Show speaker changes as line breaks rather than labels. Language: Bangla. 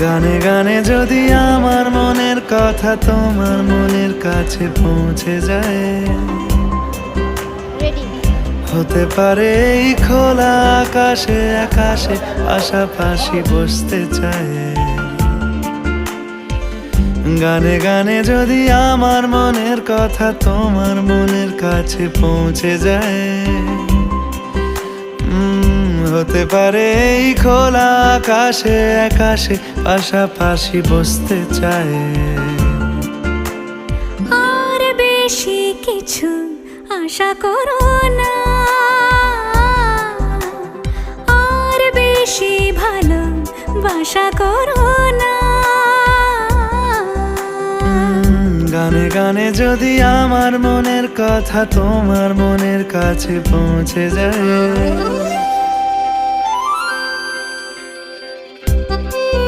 গানে গানে যদি আমার মনের কথা তোমার মনের কাছে পৌঁছে যায়, হতে পারে এই খোলা আকাশে আকাশে পাশাপাশি বসতে চায়। গানে গানে যদি আমার মনের কথা তোমার মনের কাছে পৌঁছে যায়, হতে পারে এই খোলা আকাশে আকাশে পাশাপাশি বসতে চায়।
আর বেশি কিছু আশা করো না, আর বেশি ভালোবাসা করো না।
গানে গানে যদি আমার মনের কথা তোমার মনের কাছে পৌঁছে যায়,